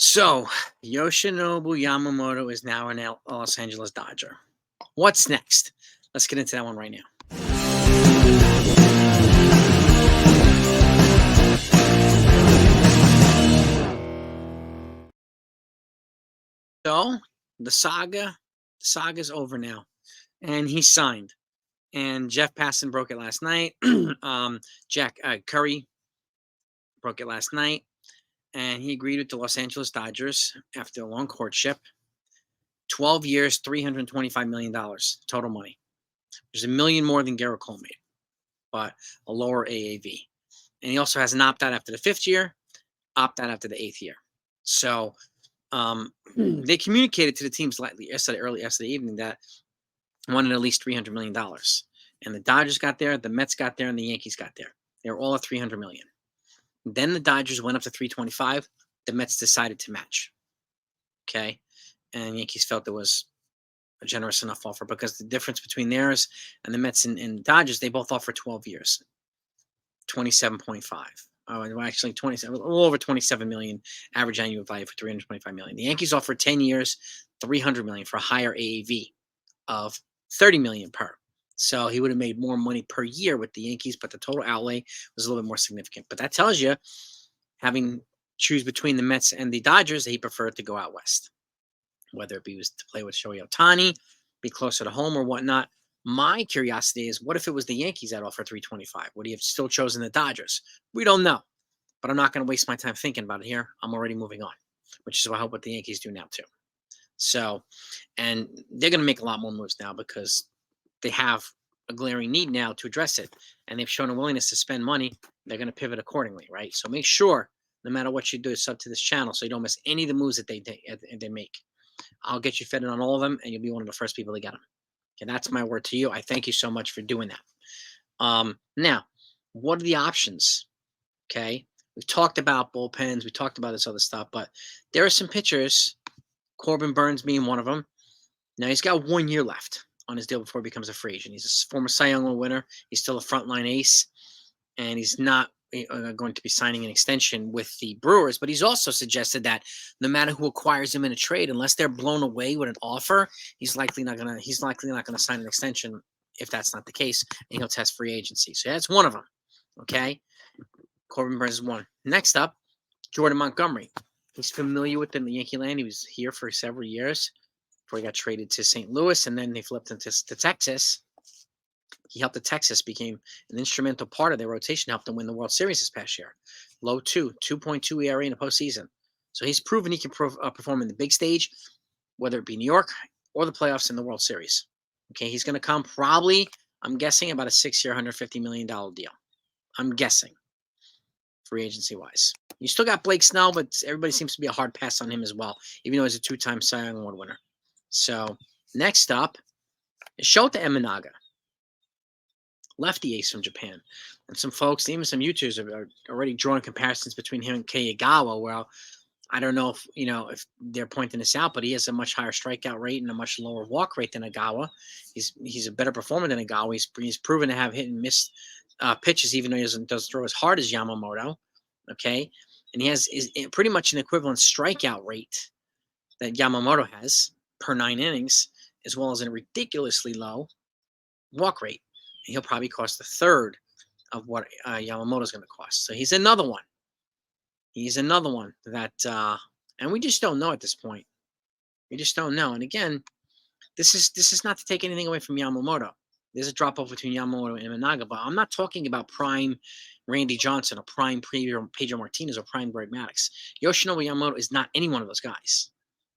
So, Yoshinobu Yamamoto is now an Los Angeles Dodger. What's next? Let's get into that one right now. So, the saga's over now, and he signed. And Jeff Passan broke it last night. Jack Curry broke it last night, and he agreed with the Los Angeles Dodgers after a long courtship. 12 years, $325 million total money. There's $1 million more than Garrett Cole made, but a lower AAV. And he also has an opt-out after the 5th year, opt-out after the 8th year. So they communicated to the teams early yesterday evening that wanted at least $300 million. And the Dodgers got there, the Mets got there, and the Yankees got there. They were all at $300 million. Then the Dodgers went up to 325. The Mets decided to match. Okay. And Yankees felt there was a generous enough offer because the difference between theirs and the Mets and Dodgers, they both offer 12 years, 27.5. Well, actually, 27, a little over 27 million average annual value for 325 million. The Yankees offered 10 years, 300 million for a higher AAV of 30 million per. So he would have made more money per year with the Yankees, but the total outlay was a little bit more significant. But that tells you, having choose between the Mets and the Dodgers, that he preferred to go out west, whether it be was to play with Shohei Ohtani, be closer to home or whatnot. My curiosity is, what if it was the Yankees that offer 325? Would he have still chosen the Dodgers? We don't know, but I'm not going to waste my time thinking about it here. I'm already moving on, which is what I hope what the Yankees do now too. So, and they're going to make a lot more moves now because they have a glaring need now to address it, and they've shown a willingness to spend money. They're going to pivot accordingly, right? So make sure, no matter what you do, sub to this channel so you don't miss any of the moves that they make. I'll get you fed in on all of them, and you'll be one of the first people to get them. And that's my word to you. I thank you so much for doing that. Now, what are the options? Okay, we've talked about bullpens, we talked about this other stuff, but there are some pitchers, Corbin Burns being one of them. Now, he's got 1 year left on his deal before he becomes a free agent. He's a former Cy Young winner. He's still a frontline ace, and he's not going to be signing an extension with the Brewers, but he's also suggested that no matter who acquires him in a trade, unless they're blown away with an offer, he's likely not gonna sign an extension if that's not the case, and he'll test free agency. So that's one of them. Okay, Corbin Burns is one. Next up, Jordan Montgomery. He's familiar with the Yankee land. He was here for several years before he got traded to St. Louis, and then they flipped him to Texas. He helped the Texas, became an instrumental part of their rotation, helped them win the World Series this past year. Low 2.2 ERA in the postseason. So he's proven he can perform in the big stage, whether it be New York or the playoffs in the World Series. Okay, he's going to come probably, I'm guessing, about a 6-year, $150 million deal. I'm guessing, free agency-wise. You still got Blake Snell, but everybody seems to be a hard pass on him as well, even though he's a 2-time Cy Young Award winner. So next up is Shota Imanaga, lefty ace from Japan. And some folks, even some YouTubers, are already drawing comparisons between him and Keigawa. Well, I don't know if they're pointing this out, but he has a much higher strikeout rate and a much lower walk rate than Agawa. He's a better performer than Agawa. He's proven to have hit and miss pitches, even though he doesn't throw as hard as Yamamoto. Okay, and he has pretty much an equivalent strikeout rate that Yamamoto has per 9 innings, as well as a ridiculously low walk rate. And he'll probably cost a third of what Yamamoto's going to cost. So he's another one. He's another one that, and we just don't know at this point. We just don't know. And again, this is not to take anything away from Yamamoto. There's a drop off between Yamamoto and Imanaga, but I'm not talking about prime Randy Johnson or prime Pedro Martinez or prime Greg Maddux. Yoshinobu Yamamoto is not any one of those guys.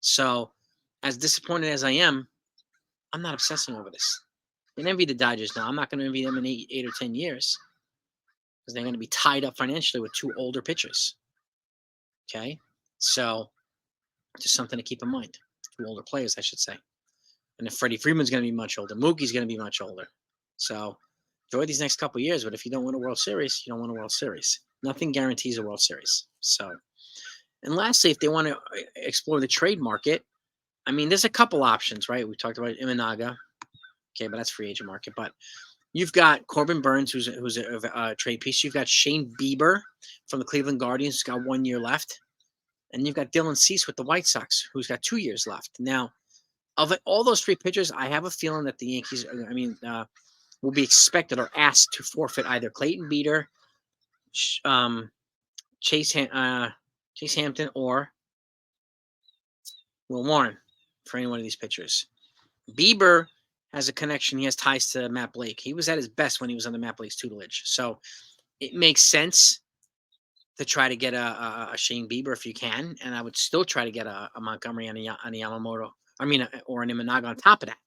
So, as disappointed as I am, I'm not obsessing over this. I envy the Dodgers now. I'm not going to envy them in 8 or 10 years because they're going to be tied up financially with 2 older pitchers. Okay, so just something to keep in mind. 2 older players, I should say. And if Freddie Freeman's going to be much older, Mookie's going to be much older. So enjoy these next couple of years. But if you don't win a World Series, you don't win a World Series. Nothing guarantees a World Series. So, and lastly, if they want to explore the trade market, I mean, there's a couple options, right? We talked about Imanaga. Okay, but that's free agent market. But you've got Corbin Burns, who's a trade piece. You've got Shane Bieber from the Cleveland Guardians, who's got 1 year left. And you've got Dylan Cease with the White Sox, who's got 2 years left. Now, of all those 3 pitchers, I have a feeling that the Yankees, will be expected or asked to forfeit either Clayton Beeter, Chase Hampton, or Will Warren for any one of these pitchers. Bieber has a connection. He has ties to Matt Blake. He was at his best when he was under Matt Blake's tutelage. So it makes sense to try to get a Shane Bieber if you can. And I would still try to get a Montgomery and a Yamamoto. Or an Imanaga on top of that.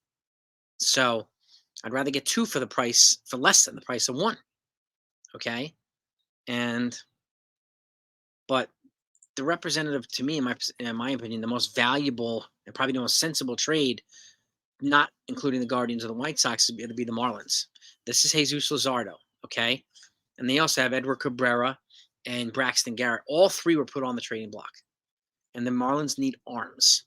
So I'd rather get 2 for less than the price of 1. Okay. But the representative to me, in my opinion, the most valuable and probably the most sensible trade, not including the Guardians or the White Sox, it'll be the Marlins. This is Jesus Luzardo, okay? And they also have Edward Cabrera and Braxton Garrett. All 3 were put on the trading block. And the Marlins need arms.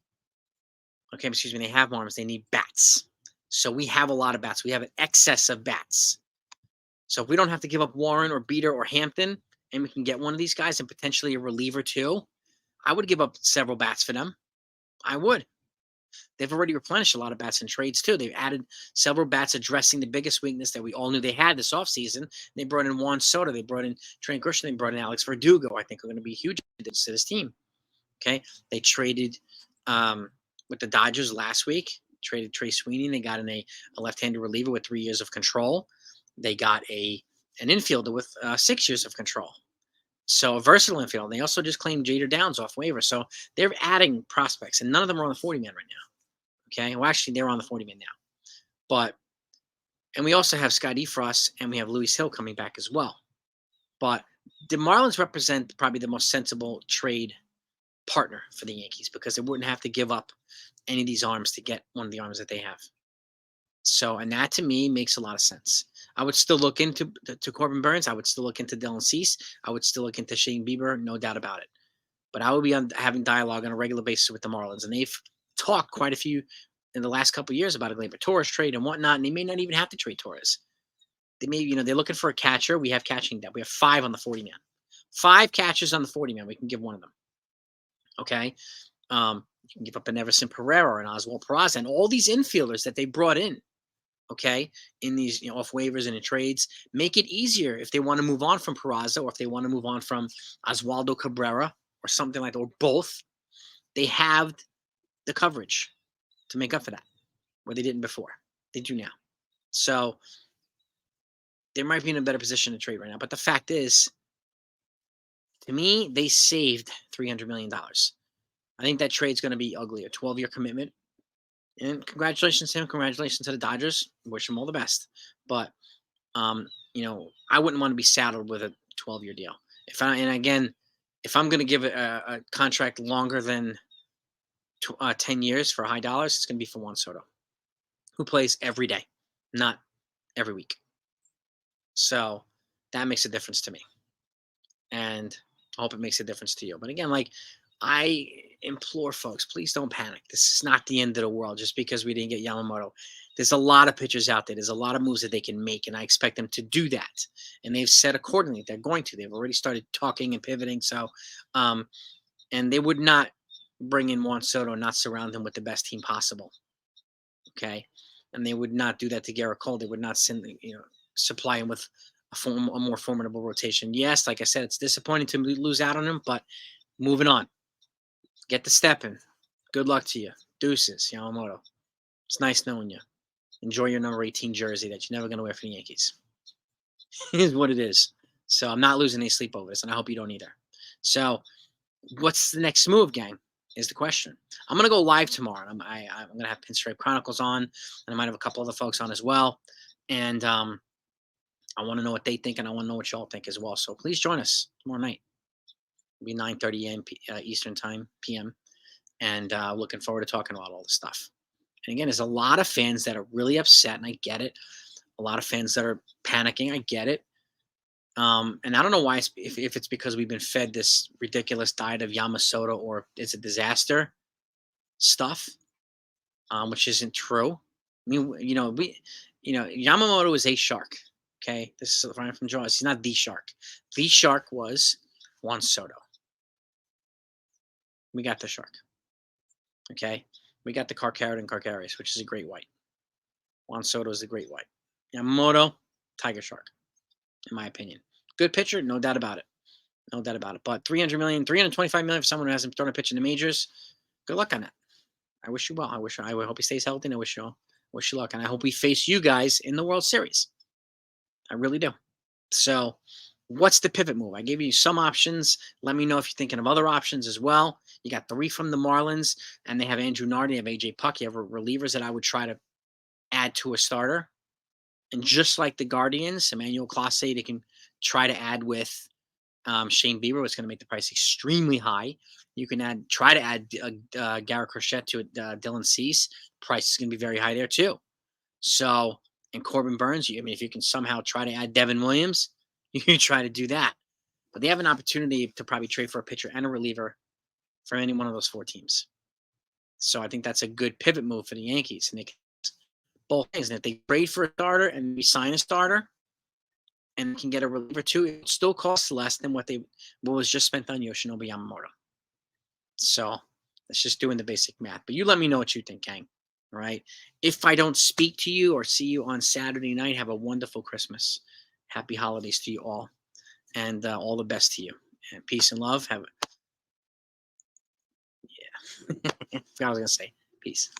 Okay, excuse me, they have arms. They need bats. So we have a lot of bats. We have an excess of bats. So if we don't have to give up Warren or Beeter or Hampton, and we can get one of these guys and potentially a reliever too, I would give up several bats for them. I would. They've already replenished a lot of bats in trades too. They've added several bats addressing the biggest weakness that we all knew they had this offseason. They brought in Juan Soto. They brought in Trent Grisham. They brought in Alex Verdugo. I think are going to be huge to this team. Okay. They traded with the Dodgers last week, traded Trey Sweeney. They got in a left-handed reliever with 3 years of control. They got an infielder with 6 years of control. So a versatile infield. They also just claimed Jader Downs off waiver. So they're adding prospects, and none of them are on the 40-man right now. Okay. Well, actually, they're on the 40-man now. And we also have Scott Efros and we have Luis Hill coming back as well. But the Marlins represent probably the most sensible trade partner for the Yankees because they wouldn't have to give up any of these arms to get one of the arms that they have. So, and that to me makes a lot of sense. I would still look into Corbin Burns. I would still look into Dylan Cease. I would still look into Shane Bieber, no doubt about it. But I would be having dialogue on a regular basis with the Marlins. And they've talked quite a few in the last couple of years about a Gleyber Torres trade and whatnot. And they may not even have to trade Torres. They may, they're looking for a catcher. We have catching depth. We have 5 on the 40-man. 5 catchers on the 40-man. We can give one of them. Okay. You can give up an Everson Pereira and Oswald Peraza and all these infielders that they brought in. Okay, in these off waivers and in trades, make it easier if they want to move on from Peraza or if they want to move on from Oswaldo Cabrera or something like that, or both. They have the coverage to make up for that, where they didn't before. They do now. So they might be in a better position to trade right now. But the fact is, to me, they saved $300 million. I think that trade's going to be ugly. A 12-year commitment. And congratulations to him. Congratulations to the Dodgers. Wish him all the best. But, I wouldn't want to be saddled with a 12-year deal. If I'm going to give a contract longer than 10 years for high dollars, it's going to be for Juan Soto, who plays every day, not every week. So that makes a difference to me. And I hope it makes a difference to you. But again, I implore folks, please don't panic. This is not the end of the world just because we didn't get Yamamoto. There's a lot of pitchers out there. There's a lot of moves that they can make, and I expect them to do that. And they've said accordingly they're going to. They've already started talking and pivoting. So, and they would not bring in Juan Soto and not surround him with the best team possible. Okay, and they would not do that to Garrett Cole. They would not supply him with a more formidable rotation. Yes, like I said, it's disappointing to lose out on him, but moving on. Get the step in. Good luck to you. Deuces, Yamamoto. It's nice knowing you. Enjoy your number 18 jersey that you're never going to wear for the Yankees. It is what it is. So I'm not losing any sleep over this, and I hope you don't either. So what's the next move, gang, is the question. I'm going to go live tomorrow. I'm going to have Pinstripe Chronicles on, and I might have a couple other folks on as well. And I want to know what they think, and I want to know what y'all think as well. So please join us tomorrow night. It'll be 9:30 a.m. Eastern time, p.m. And looking forward to talking about all this stuff. And again, there's a lot of fans that are really upset, and I get it. A lot of fans that are panicking, I get it. And I don't know why, if it's because we've been fed this ridiculous diet of Yamamoto or it's a disaster stuff, which isn't true. I mean, Yamamoto is a shark. Okay, this is Ryan from Jaws. He's not the shark. The shark was Juan Soto. We got the shark. Okay. We got the Carcarad and Carcarius, which is a great white. Juan Soto is a great white. Yamamoto, tiger shark, in my opinion. Good pitcher, no doubt about it. No doubt about it. But 300 million, 325 million for someone who hasn't thrown a pitch in the majors. Good luck on that. I wish you well. I hope he stays healthy, and I wish you luck. And I hope we face you guys in the World Series. I really do. So, what's the pivot move? I gave you some options. Let me know if you're thinking of other options as well. You got 3 from the Marlins, and they have Andrew Nardi, they have AJ Puck. You have relievers that I would try to add to a starter. And just like the Guardians, Emmanuel Clase, they can try to add with Shane Bieber, was going to make the price extremely high. You can try to add Garrett Crochet to Dylan Cease. Price is going to be very high there too. So, and Corbin Burns, if you can somehow try to add Devin Williams, you can try to do that. But they have an opportunity to probably trade for a pitcher and a reliever from any one of those 4 teams. So I think that's a good pivot move for the Yankees. And they can both things. And if they trade for a starter and we sign a starter, and can get a reliever too, it still costs less than what was just spent on Yoshinobu Yamamoto. So that's just doing the basic math. But you let me know what you think, gang. All right. If I don't speak to you or see you on Saturday night, have a wonderful Christmas. Happy holidays to you all. And all the best to you. And peace and love. Yeah. I forgot what I was going to say. Peace.